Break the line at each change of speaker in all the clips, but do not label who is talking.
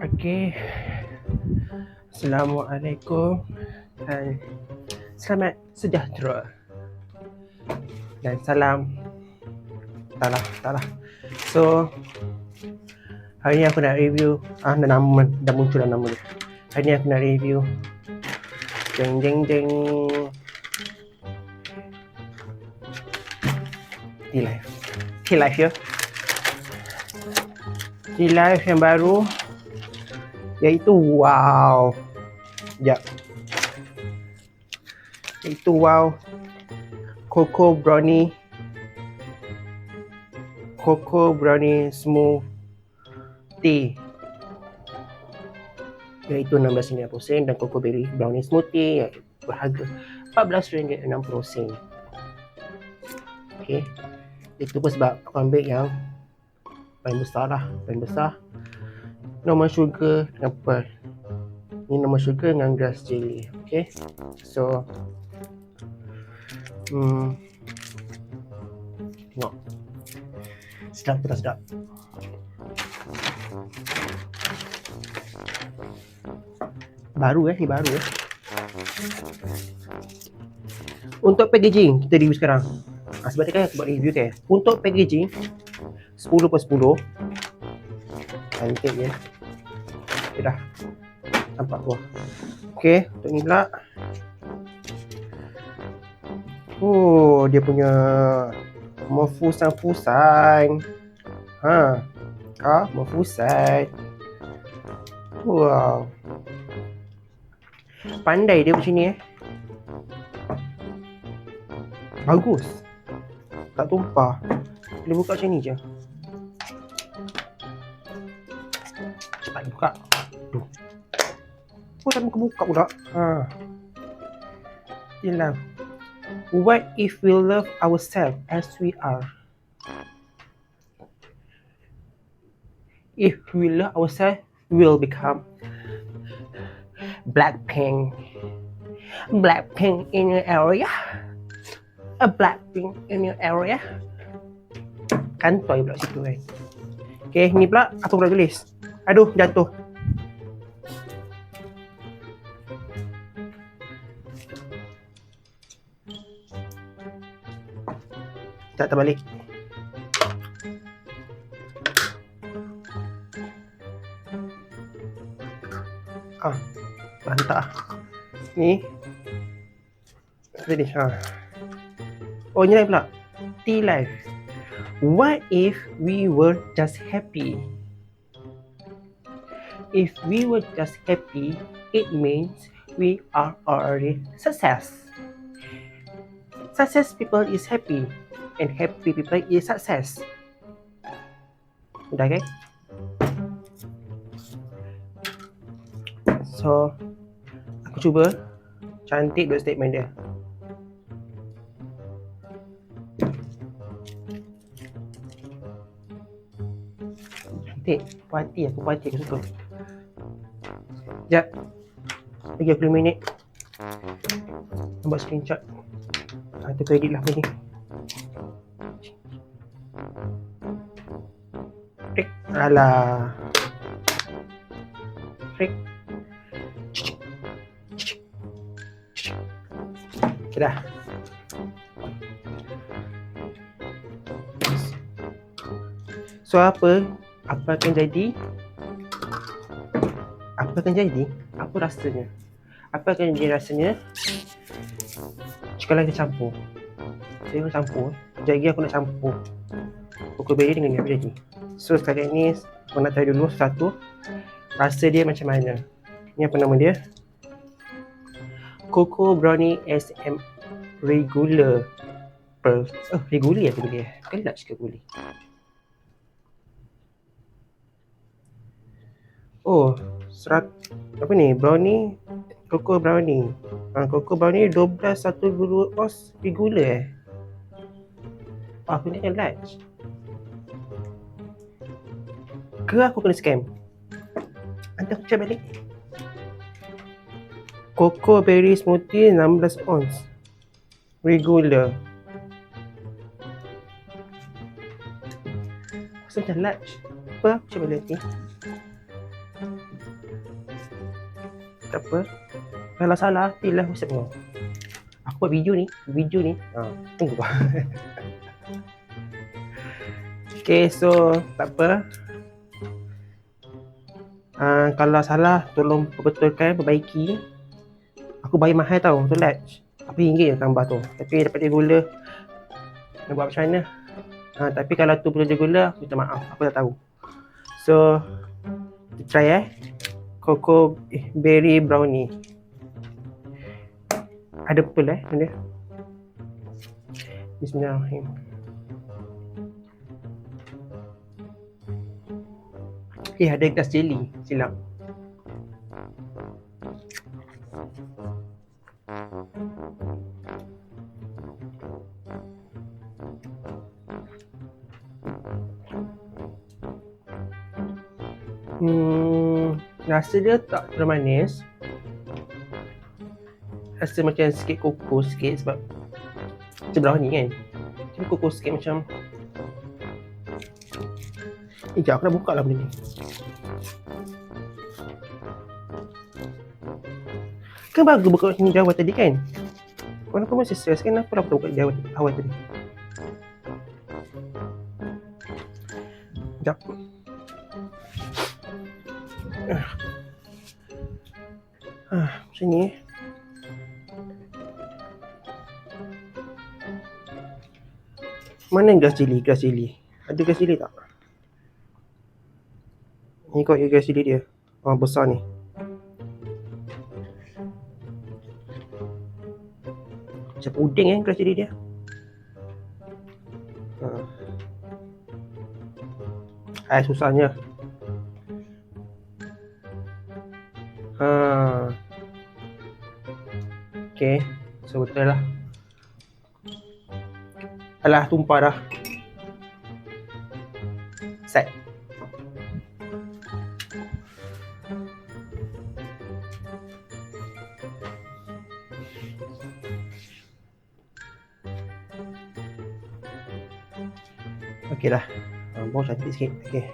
Okey. Assalamualaikum dan selamat sejahtera dan salam. Tak lah. So, hari ni aku nak review dah muncul nama dia. Hari ni aku nak review jeng T-Life ya. T-Life yang baru iaitu Cocoa Brownie Smoothie, iaitu RM16.90 dan Cocoa Berry Brownie Smoothie iaitu berharga RM14.60. Okay, itu pun sebab aku ambil yang paling besar. Normal sugar dengan pearl. Ini normal sugar dengan grass jelly. Okay, so tengok sedap ke tak sedap. Ni baru. Untuk packaging kita review sekarang. Sebab ni kan aku buat review kan. Untuk packaging 10/10. Cantik je. Okay dah. Nampak tu. Okay, untuk ni pula. Dia punya mefusan. Mefusan. Wow. Pandai dia macam ni Bagus. Tak tumpah. Boleh buka macam ni je. Cepat buka. Tuh. Tak buka pula. Yelah. What if we love ourselves as we are? If we love ourselves, we will become Blackpink in your area. A Blackpink in your area. Kantoi pula situ kan. Okay, ni pula apa pula tulis? Aduh, jatuh. Tak terbalik. Mantap. Ni tadi oh, ni lain pula. T-Life. What if we were just happy? If we were just happy, it means we are already success. Success people is happy and happy people is success. Udah kan? So, aku cuba. Cantik dua statement dia. Cantik. Aku puas hati aku suka. Sekejap. Lagi aku 5 minit. Buat screenshot. Itu kredit lah ni. Alah. Okay dah. So apa akan jadi? Apa rasanya? Apa akan jadi rasanya kalau kita campur? Saya nak campur. Sekejap lagi aku nak campur Cocoa Berry dengan ni apa jadi. So sekali ni aku nak try dulu satu. Rasa dia macam mana. Ni apa nama dia? Cocoa Brownie SM Regular Pearl. Regular apa dia? Kelak sikit boleh. Apa ni? Brownie Cocoa Brownie. Cocoa Brownie 12 1 oz regular aku ni kan large. Ke aku kena scam? Nanti aku cek balik. Cocoa Berry Smoothie 16 oz regular. Rasa macam large. Apa? Aku cek balik nanti. Tak apa. Kalau salah, pilih WhatsApp kau. Aku buat video ni. Tunggu. Okay, so tak apa. Kalau salah, tolong perbetulkan, perbaiki. Aku bayar mahal tau untuk latch. Apa RM1 yang tambah tu. Tapi dapat dia gula. Nak buat macam mana? Tapi kalau tu perlu dia gula, aku minta maaf. Aku tak tahu. So, kita try Cocoa Berry Brownie. Ada purple benda. Bismillahirrahmanirrahim. Ada gelas jelly. Silap. Rasa dia tak terlalu manis. Rasa macam sikit koko sikit sebab macam brownie kan. Macam koko sikit macam. Sekejap aku nak buka lah benda ni. Kan bagus buka macam jawab tadi kan. Korang pun masih stress kan. Kenapa aku buka jawab awal tadi. Sekejap. Macam ni Mana gelas jelly? Ada gelas jelly tak? Ni kot gelas jelly dia. Besar ni. Macam puding gelas jelly dia. Susahnya. Okay, so betul lah. Alah, tumpah dah. Set. Okay dah. Bawah cantik sikit. Okay.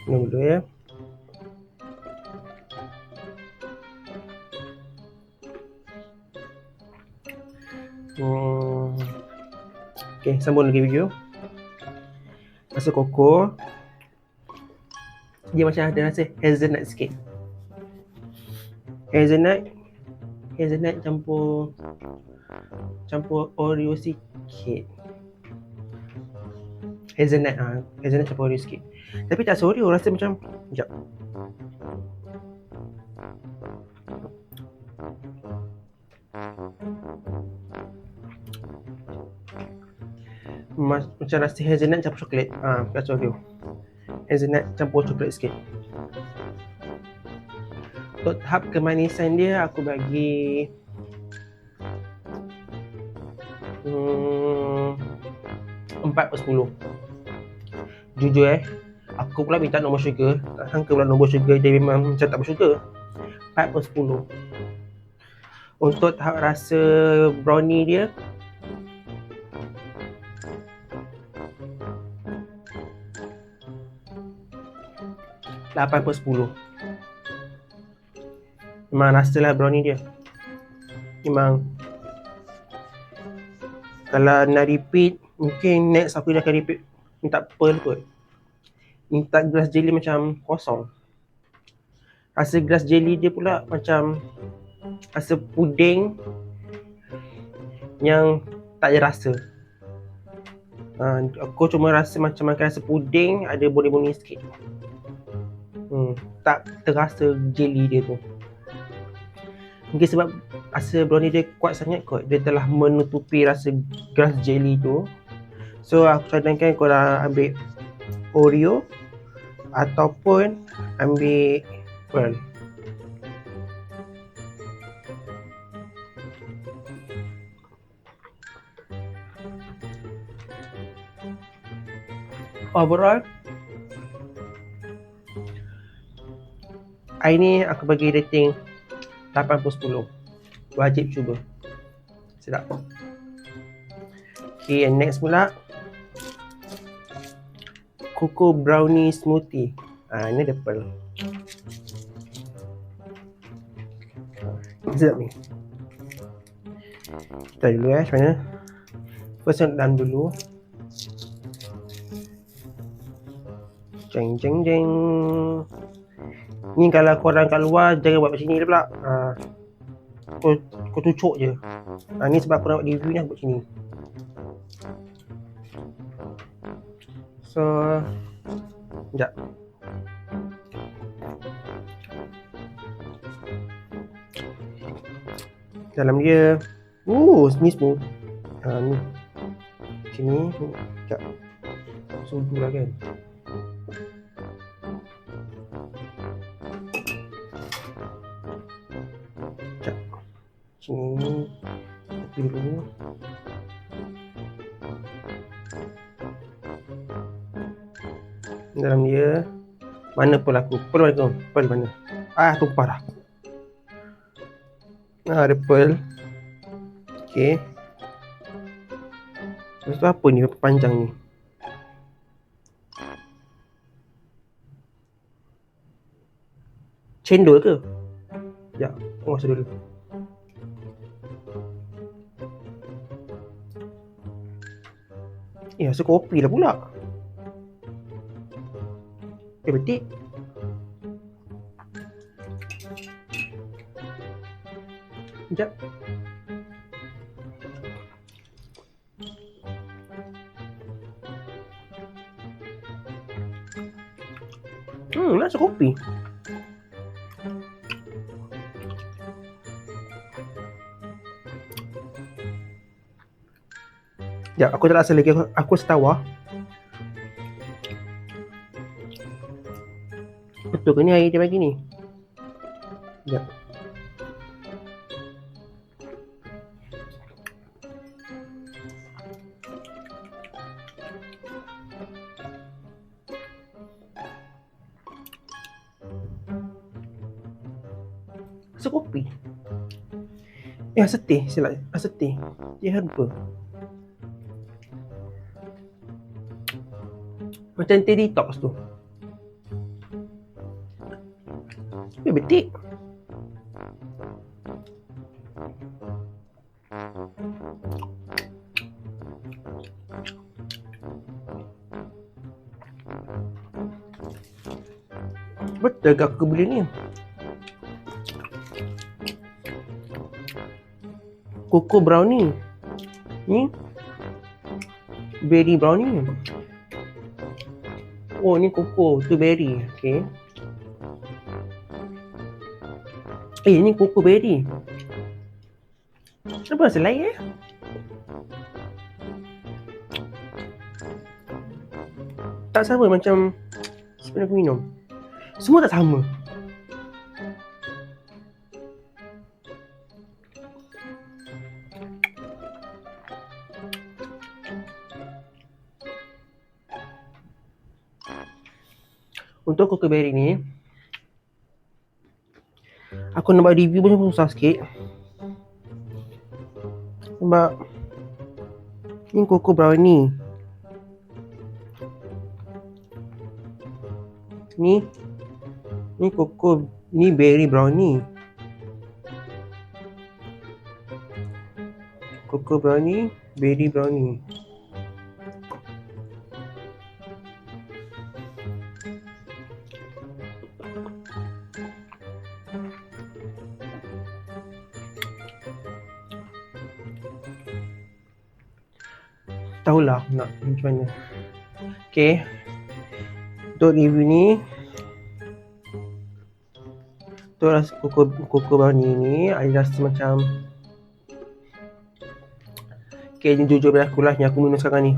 Minum dulu ya. Okay, sambung lagi video. Rasa koko. Dia macam ada rasa hazelnut sikit. Hazelnut campur Oreo sikit. Hazelnut campur Oreo sikit. Tapi tak Oreo, rasa macam sekejap. Macam rasa hazelnut campur coklat. Bukan Oreo. Hazelnut campur coklat sikit. Untuk tahap kemanisan dia, aku bagi 4/10. Jujur aku pula minta nombor sugar. Tak sangka pula nombor sugar dia memang macam tak bersugar. 4/10. Untuk tahap rasa brownie dia, (8/10). Memang rasalah brownie dia. Memang kalau nak repeat, mungkin next aku dah akan repeat. Minta pearl kot. Minta gelas jelly macam kosong. Rasa gelas jelly dia pula macam rasa puding yang tak ada rasa. Aku cuma rasa macam makan rasa puding, ada boni-boni sikit. Tak terasa jelly dia tu. Mungkin sebab rasa brownie dia kuat sangat kot. Dia telah menutupi rasa gelas jelly tu. So aku cadangkan korang ambil Oreo ataupun ambil pearl. Overall, hari ni aku bagi rating 8/10. Wajib cuba. Sedap. Okay, and next pula Cocoa Brownie Smoothie. Ini ada pearl. Sedap ni. Kita dulu macam mana. First dalam dulu. Jeng jeng jeng. Ni kalau korang kat luar jangan buat macam ni pula. Kau tucuk je. Ni sebab aku nak buat review ni aku buat macam ni. So sekejap. Dalam dia ni smooth. Ni sini sekejap. Sudu lah kan. Sekejap. Sini kopi dulu. Dalam dia mana pun aku. Pearl mana? Tumpah dah. Ada pearl. Okay. Lepas tu apa ni? Apa panjang ni? Cendol ke? Sekejap. Aku rasa dulu. Rasa kopi lah pula. Betik. Sekejap. Rasa kopi. Sekejap, aku tak rasa lagi. Aku setawar. Betul ke ni air dia bagi ni? Sekejap. Rasa kopi. Rasa teh silap. Rasa teh. Dia herba. Macam teh detox tu. Betik. Betul ke aku beli ni? Cocoa brownie. Ni berry brownie. Oh, ni cocoa, tu berry. Okay. Ni cocoa berry. Kenapa rasa lain tak sama macam sebenarnya aku minum. Semua tak sama. Untuk cocoa berry ni, aku nak buat review pun susah sikit. Sebab ni cocoa brownie. Ni cocoa, ni berry brownie. Cocoa brownie, berry brownie. Tahulah nak macam mana. Okay. Untuk review ni, tu rasa cocoa brownie ni ada rasa macam, okay, ni jujur pada aku lah yang aku minum sekarang ni.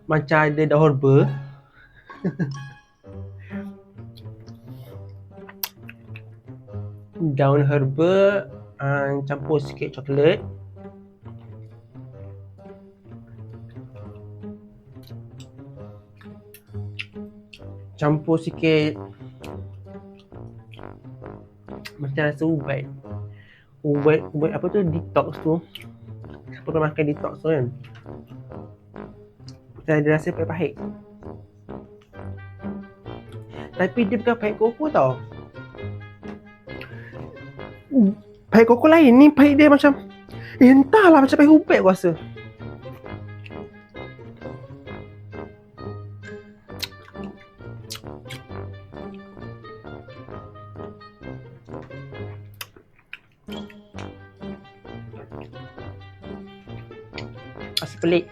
Macam ada daun herba. Daun herba campur sikit coklat. Campur sikit macam rasa ubat apa tu, detox tu. Siapa pernah makan detox tu kan, macam ada rasa pahit-pahit. Tapi dia bukan pahit koko tau. pahit koko lain ni, pahit dia macam entahlah, macam pahit ubek aku rasa. Rasa pelik.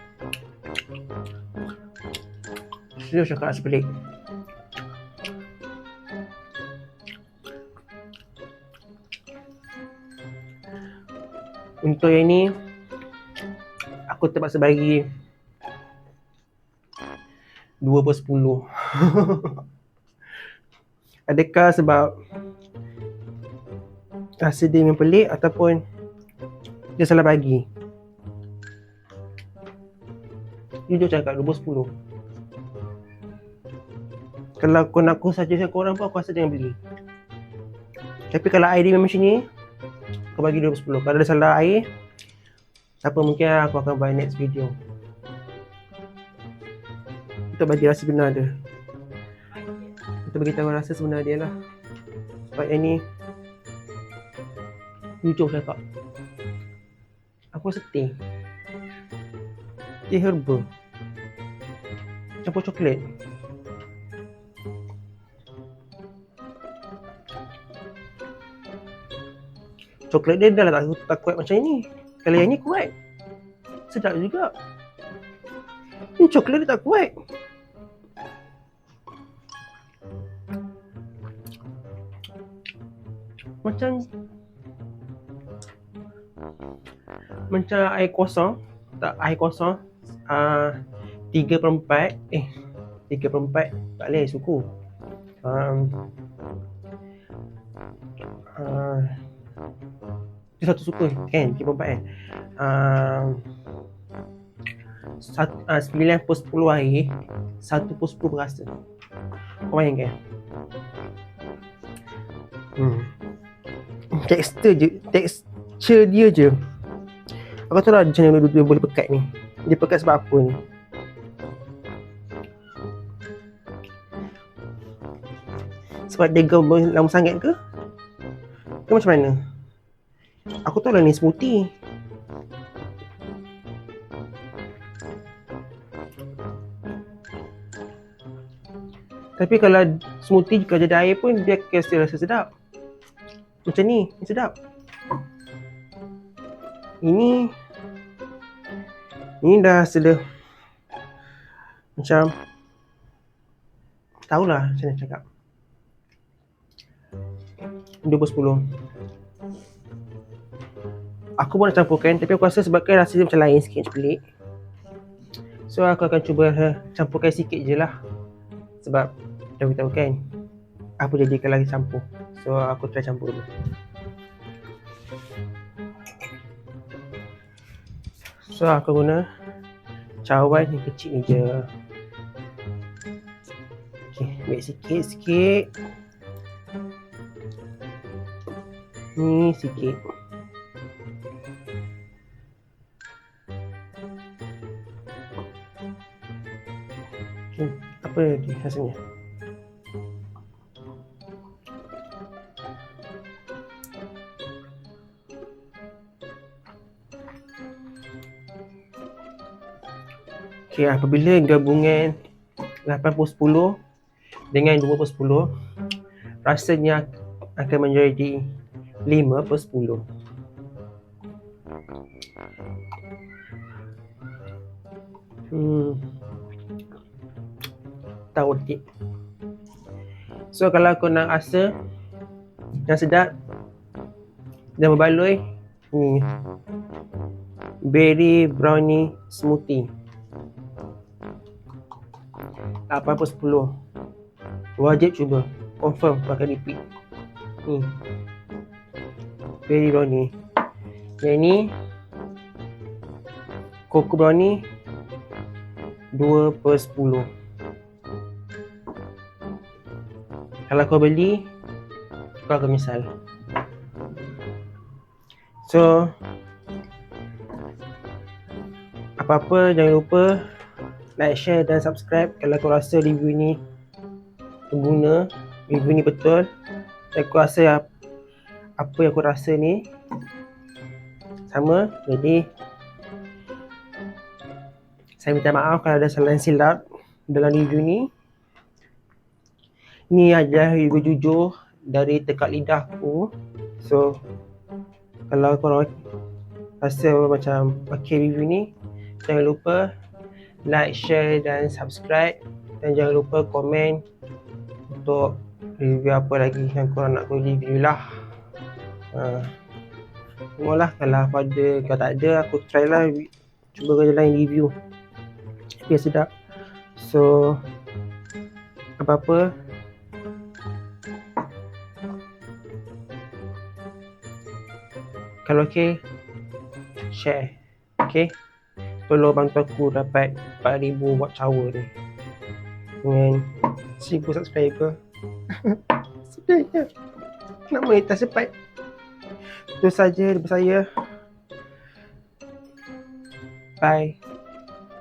Serius cakap, rasa pelik. Untuk yang ni aku terpaksa bagi 2/10. Adakah sebab rasa dia memang pelik ataupun dia salah bagi? Jujur cakap 2/10. Kalau kau nak aku suggest korang pun aku rasa jangan beli. Tapi kalau air dia memang macam ni, aku bagi 2/10. Kalau ada salah air, apa mungkin aku akan buat next video. Kita bagi rasa benar dia. Kita bagi tahu rasa sebenar dia lah. Sebab yang ni jujur cakap, aku rasa teh herba campur coklat. Coklat dia dah lah tak kuat macam ni. Kalau yang ni kuat, sedap juga. Ni coklat dia tak kuat. Macam air kosong. Tak, air kosong 3/4. 3/4 tak boleh suku. Itu satu suku kan, 3/4 kan. 9/10 air, 1/10 berasa. Kau bayangkan. Tekstur dia je. Aku tahu lah macam mana dia boleh pekat ni. Dia pekat sebab apa ni? Sebab dia gabung lama sangat ke? Ke macam mana? Aku tahu lah ni smoothie. Tapi kalau smoothie kalau jadi air pun dia still rasa sedap. Macam ni sedap. Ini dah sudah macam tahulah macam mana cakap. 2/10. Aku pun nak campurkan, tapi aku rasa sebabkan rasa dia macam lain sikit, macam pelik. So aku akan cuba campurkan sikit je lah. Sebab dah beritahu kan, apa jadi kalau campur. So aku try campur dulu. So aku guna cawan yang kecil ni je. Okay, ambil sikit-sikit. Ni sikit. Okay, apa dia rasanya? Okay, apabila gabungan 8/10 dengan 2/10, rasanya akan menjadi 5/10. Tak worth it. So kalau kau nak rasa yang sedap dan berbaloi, ni berry brownie smoothie 8/10. Wajib cuba, confirm pakai repeat. Ni berry brownie. Yang ni cocoa brownie 2/10. Kalau kau beli, kau akan menyesal. So apa-apa jangan lupa like, share dan subscribe kalau kau rasa review ni berguna, review ni betul. Dan aku rasa apa yang aku rasa ni sama. Jadi saya minta maaf kalau ada salah silap dalam review ni. Ni adalah review jujur dari tekak lidahku. So kalau korang rasa macam pakai review ni, jangan lupa like, share dan subscribe. Dan jangan lupa komen untuk review apa lagi yang korang nak aku review lah. Tengoklah kalau ada, kalau tak ada aku try lah, cuba kerja lain review biar sedap. So apa-apa kalau okey, share. Okay, tolong bantu aku dapat 4,000 watch hour ni dengan 1,000 subscriber. Sedihnya nak monetize cepat. Itu saja daripada saya. Bye.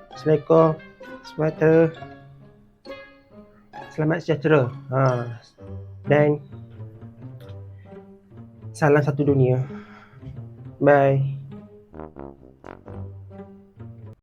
Assalamualaikum. Selamat sejahtera. Dan salam satu dunia. Bye.